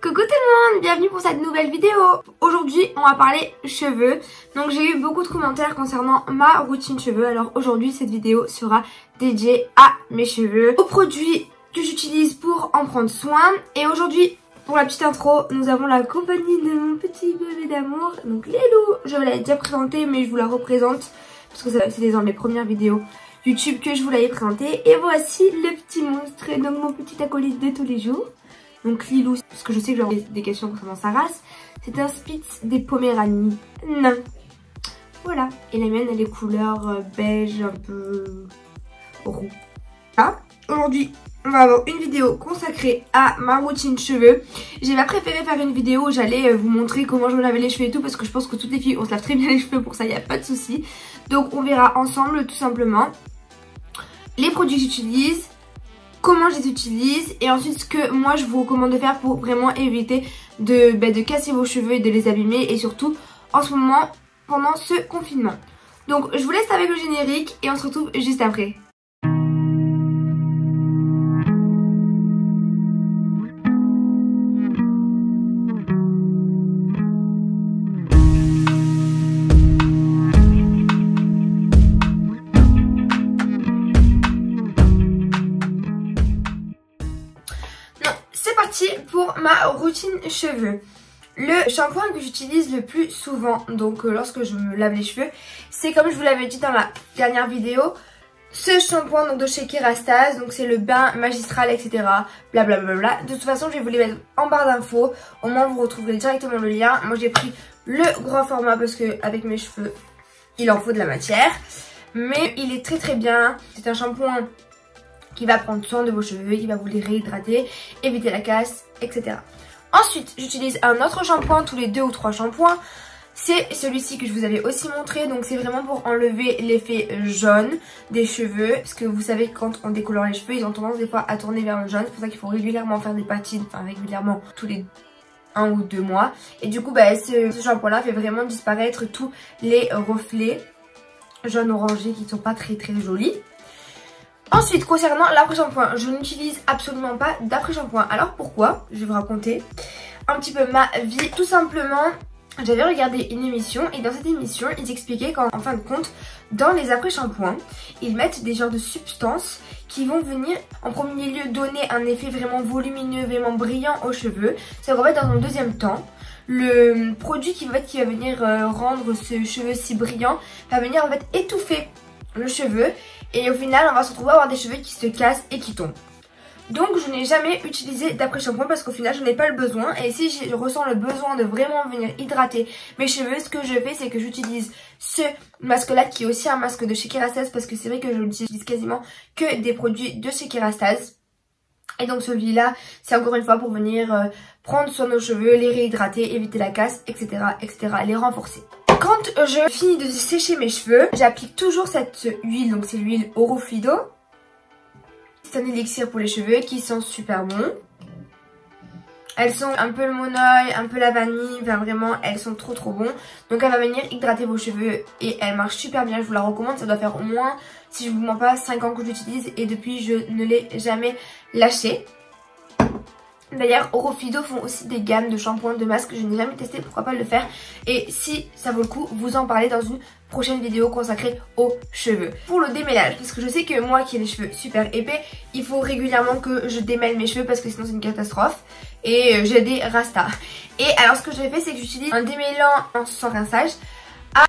Coucou tout le monde, bienvenue pour cette nouvelle vidéo. Aujourd'hui on va parler cheveux. Donc j'ai eu beaucoup de commentaires concernant ma routine cheveux. Alors aujourd'hui cette vidéo sera dédiée à mes cheveux, aux produits que j'utilise pour en prendre soin. Et aujourd'hui, pour la petite intro, nous avons la compagnie de mon petit bébé d'amour, donc Lélou. Je vous l'avais déjà présenté mais je vous la représente parce que c'était dans mes premières vidéos YouTube que je vous l'avais présenté. Et voici le petit monstre, donc mon petit acolyte de tous les jours. Donc Lilou, parce que je sais que j'aurai des questions concernant sa race. C'est un Spitz des Poméranies nain. Voilà. Et la mienne elle est couleur beige un peu roux. Là, aujourd'hui on va avoir une vidéo consacrée à ma routine cheveux. J'ai pas préféré faire une vidéo où j'allais vous montrer comment je me lavais les cheveux et tout, parce que je pense que toutes les filles on se lave très bien les cheveux, pour ça il n'y a pas de souci. Donc on verra ensemble tout simplement les produits que j'utilise, comment je les utilise et ensuite ce que moi je vous recommande de faire pour vraiment éviter de casser vos cheveux et de les abîmer, et surtout en ce moment pendant ce confinement. Donc je vous laisse avec le générique et on se retrouve juste après. Pour ma routine cheveux, le shampoing que j'utilise le plus souvent, donc lorsque je me lave les cheveux, c'est, comme je vous l'avais dit dans la dernière vidéo, ce shampoing donc de chez Kérastase. Donc c'est le bain magistral, etc. Blablabla. De toute façon je vais vous les mettre en barre d'infos, au moins vous retrouverez directement le lien. Moi j'ai pris le grand format parce que avec mes cheveux il en faut de la matière, mais il est très bien. C'est un shampoing qui va prendre soin de vos cheveux, qui va vous les réhydrater, éviter la casse, etc. Ensuite, j'utilise un autre shampoing tous les 2 ou 3 shampoings. C'est celui-ci que je vous avais aussi montré. Donc c'est vraiment pour enlever l'effet jaune des cheveux. Parce que vous savez que quand on décolore les cheveux, ils ont tendance des fois à tourner vers le jaune. C'est pour ça qu'il faut régulièrement faire des patines. Enfin régulièrement, tous les 1 ou 2 mois. Et du coup, ce shampoing-là fait vraiment disparaître tous les reflets jaune orangé qui ne sont pas très jolis. Ensuite, concernant l'après-shampoing, je n'utilise absolument pas d'après-shampoing. Alors pourquoi? Je vais vous raconter un petit peu ma vie. Tout simplement, j'avais regardé une émission et dans cette émission, ils expliquaient qu'en fin de compte, dans les après-shampoings, ils mettent des genres de substances qui vont venir en premier lieu donner un effet vraiment volumineux, vraiment brillant aux cheveux. C'est qu'en fait, dans un deuxième temps, le produit qui va venir rendre ce cheveu si brillant va venir en fait étouffer le cheveu. Et au final, on va se retrouver à avoir des cheveux qui se cassent et qui tombent. Donc je n'ai jamais utilisé d'après-shampoing parce qu'au final je n'ai pas le besoin. Et si je ressens le besoin de vraiment venir hydrater mes cheveux, ce que je fais c'est que j'utilise ce masque là qui est aussi un masque de chez Kérastase, parce que c'est vrai que je n'utilise quasiment que des produits de chez Kérastase. Et donc celui-là c'est encore une fois pour venir prendre soin de nos cheveux, les réhydrater, éviter la casse, etc. les renforcer. Quand je finis de sécher mes cheveux, j'applique toujours cette huile, donc c'est l'huile Orofluido. C'est un élixir pour les cheveux qui sent super bon. Elles sont un peu le monoeil, un peu la vanille, enfin vraiment elles sont trop bon. Donc elle va venir hydrater vos cheveux et elle marche super bien, je vous la recommande. Ça doit faire au moins, si je vous mens pas, 5 ans que je l'utilise et depuis je ne l'ai jamais lâché. D'ailleurs, Orofluido font aussi des gammes de shampoings, de masques. Je n'ai jamais testé, pourquoi pas le faire. Et si ça vaut le coup, vous en parlez dans une prochaine vidéo consacrée aux cheveux. Pour le démêlage, parce que je sais que moi qui ai les cheveux super épais, il faut régulièrement que je démêle mes cheveux parce que sinon c'est une catastrophe. Et j'ai des rastas. Et alors ce que j'ai fait, c'est que j'utilise un démêlant sans rinçage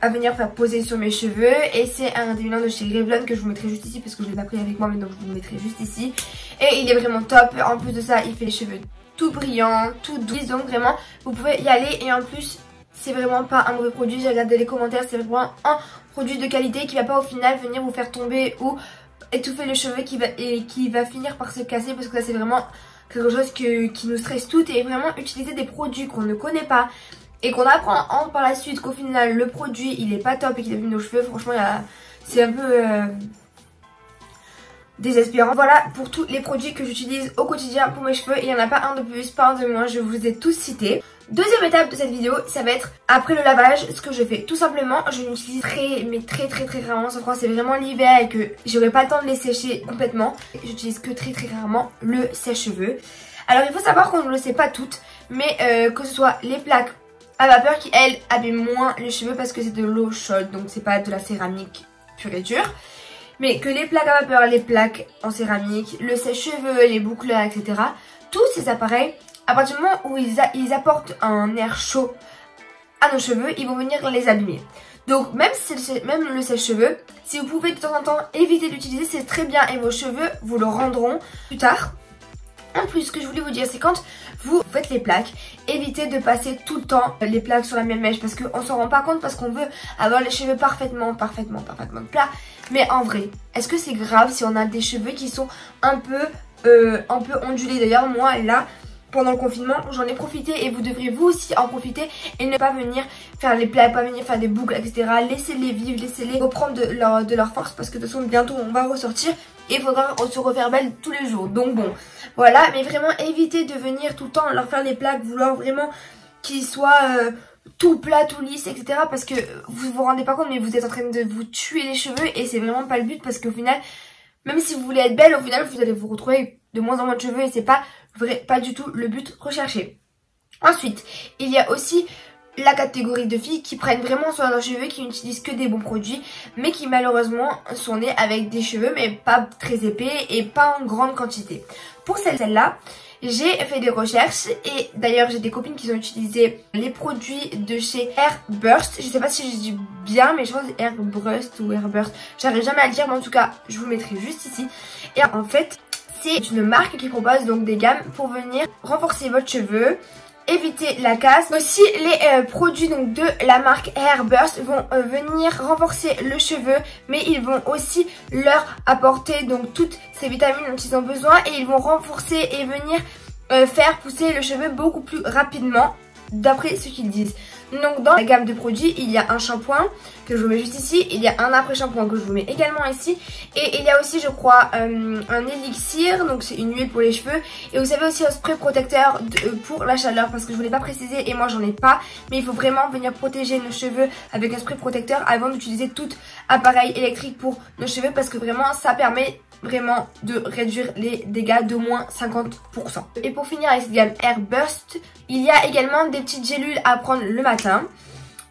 à venir faire poser sur mes cheveux. Et c'est un démêlant de chez Revlon que je vous mettrai juste ici parce que je l'ai pas pris avec moi, mais donc je vous le mettrai juste ici. Et il est vraiment top. En plus de ça, il fait les cheveux tout brillants, tout doux. Donc vraiment, vous pouvez y aller. Et en plus, c'est vraiment pas un mauvais produit. J'ai regardé les commentaires, c'est vraiment un produit de qualité qui va pas au final venir vous faire tomber ou étouffer les cheveux qui va finir par se casser, parce que ça c'est vraiment quelque chose qui nous stresse toutes. Et vraiment utiliser des produits qu'on ne connaît pas et qu'on apprend par la suite qu'au final le produit il est pas top et qu'il abîme nos cheveux, franchement c'est un peu désespérant. Voilà pour tous les produits que j'utilise au quotidien pour mes cheveux. Il n'y en a pas un de plus, pas un de moins, je vous ai tous cités. Deuxième étape de cette vidéo, ça va être après le lavage, ce que je fais. Tout simplement, je n'utilise très rarement, sauf quand c'est vraiment l'hiver et que j'aurai pas le temps de les sécher complètement. J'utilise que très rarement le sèche-cheveux. Alors il faut savoir qu'on ne le sait pas toutes, mais que ce soit les plaques à vapeur qui elles abîment moins les cheveux parce que c'est de l'eau chaude, donc c'est pas de la céramique pure et dure. Mais que les plaques à vapeur, les plaques en céramique, le sèche-cheveux, les boucleurs, etc. Tous ces appareils, à partir du moment où ils apportent un air chaud à nos cheveux, ils vont venir les abîmer. Donc même le sèche-cheveux, si vous pouvez de temps en temps éviter d'utiliser, c'est très bien et vos cheveux vous le rendront plus tard. En plus, ce que je voulais vous dire, c'est quand vous faites les plaques, évitez de passer tout le temps les plaques sur la même mèche parce qu'on s'en rend pas compte parce qu'on veut avoir les cheveux parfaitement plats. Mais en vrai, est-ce que c'est grave si on a des cheveux qui sont un peu ondulés? D'ailleurs, moi là, pendant le confinement, j'en ai profité et vous devrez vous aussi en profiter et ne pas venir faire les plaques, pas venir faire des boucles, etc. Laissez-les vivre, laissez-les reprendre de leur force parce que de toute façon, bientôt on va ressortir. Et il faudra se refaire belle tous les jours. Donc bon, voilà. Mais vraiment, évitez de venir tout le temps leur faire les plaques. Vouloir vraiment qu'ils soient tout plat, tout lisse, etc. Parce que vous vous rendez pas compte, mais vous êtes en train de vous tuer les cheveux. Et c'est vraiment pas le but. Parce qu'au final, même si vous voulez être belle, au final, vous allez vous retrouver de moins en moins de cheveux. Et c'est pas du tout le but recherché. Ensuite, il y a aussi la catégorie de filles qui prennent vraiment soin de leurs cheveux, qui n'utilisent que des bons produits, mais qui malheureusement sont nées avec des cheveux, mais pas très épais et pas en grande quantité. Pour celle-là, j'ai fait des recherches et d'ailleurs j'ai des copines qui ont utilisé les produits de chez Airburst. Je sais pas si je dis bien, mais je pense Airburst ou Airburst. J'arrive jamais à le dire, mais en tout cas, je vous le mettrai juste ici. Et en fait, c'est une marque qui propose donc des gammes pour venir renforcer votre cheveu, éviter la casse. Aussi les produits donc de la marque Airburst vont venir renforcer le cheveu, mais ils vont aussi leur apporter donc toutes ces vitamines dont ils ont besoin et ils vont renforcer et venir faire pousser le cheveu beaucoup plus rapidement d'après ce qu'ils disent. Donc dans la gamme de produits, il y a un shampoing que je vous mets juste ici, il y a un après shampoing que je vous mets également ici et il y a aussi je crois un élixir, donc c'est une huile pour les cheveux et vous savez aussi un spray protecteur pour la chaleur parce que je voulais pas préciser et moi j'en ai pas, mais il faut vraiment venir protéger nos cheveux avec un spray protecteur avant d'utiliser tout appareil électrique pour nos cheveux parce que vraiment ça permet vraiment de réduire les dégâts d'au moins 50%. Et pour finir avec cette gamme Airburst, il y a également des petites gélules à prendre le matin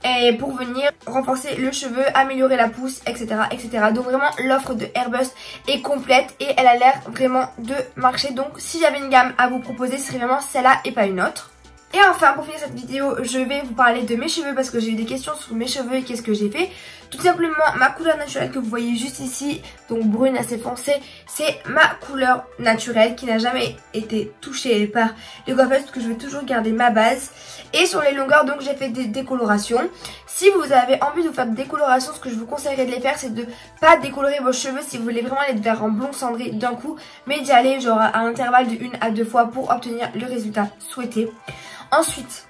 et pour venir renforcer le cheveu, améliorer la pousse, etc. etc. Donc vraiment l'offre de Airburst est complète et elle a l'air vraiment de marcher. Donc si j'avais une gamme à vous proposer, ce serait vraiment celle-là et pas une autre. Et enfin, pour finir cette vidéo, je vais vous parler de mes cheveux parce que j'ai eu des questions sur mes cheveux et qu'est-ce que j'ai fait. Tout simplement, ma couleur naturelle que vous voyez juste ici, donc brune assez foncée, c'est ma couleur naturelle qui n'a jamais été touchée par les coiffeuses parce que je vais toujours garder ma base. Et sur les longueurs, donc j'ai fait des décolorations. Si vous avez envie de vous faire des décolorations, ce que je vous conseillerais de les faire, c'est de pas décolorer vos cheveux si vous voulez vraiment les faire en blond cendré d'un coup, mais d'y aller genre à l'intervalle de 1 à 2 fois pour obtenir le résultat souhaité. Ensuite,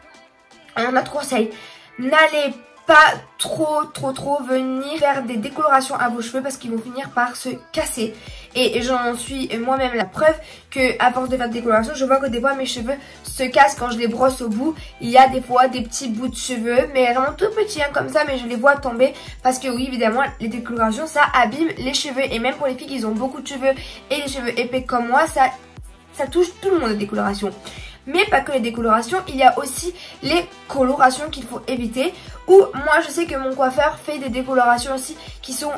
un autre conseil, n'allez pas trop venir faire des décolorations à vos cheveux parce qu'ils vont finir par se casser. Et j'en suis moi-même la preuve que à force de faire des décolorations, je vois que des fois mes cheveux se cassent quand je les brosse au bout. Il y a des fois des petits bouts de cheveux, mais vraiment tout petits hein, comme ça, mais je les vois tomber parce que oui évidemment les décolorations ça abîme les cheveux et même pour les filles qui ont beaucoup de cheveux et les cheveux épais comme moi, ça touche tout le monde les décolorations. Mais pas que les décolorations, il y a aussi les colorations qu'il faut éviter. Ou moi je sais que mon coiffeur fait des décolorations aussi qui sont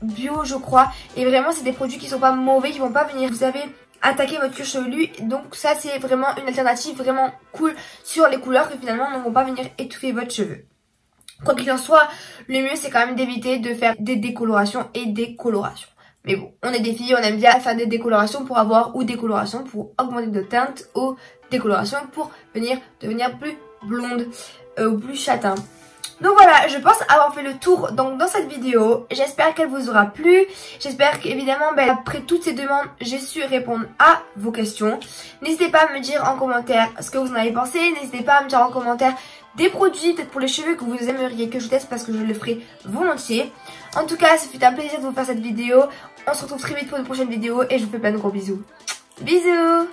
bio je crois. Et vraiment c'est des produits qui sont pas mauvais, qui vont pas venir, vous savez, attaquer votre cuir chevelu. Donc ça c'est vraiment une alternative vraiment cool sur les couleurs qui finalement ne vont pas venir étouffer votre cheveu. Quoi qu'il en soit, le mieux c'est quand même d'éviter de faire des décolorations et des colorations. Mais bon, on est des filles, on aime bien faire des décolorations pour avoir ou des colorations pour augmenter de teinte ou décolorations pour devenir plus blonde ou plus châtain. Donc voilà, je pense avoir fait le tour donc dans cette vidéo. J'espère qu'elle vous aura plu. J'espère qu'évidemment, après toutes ces demandes, j'ai su répondre à vos questions. N'hésitez pas à me dire en commentaire ce que vous en avez pensé. N'hésitez pas à me dire en commentaire des produits peut-être pour les cheveux que vous aimeriez que je teste parce que je le ferai volontiers. En tout cas, ça fut un plaisir de vous faire cette vidéo. On se retrouve très vite pour une prochaine vidéo et je vous fais plein de gros bisous. Bisous!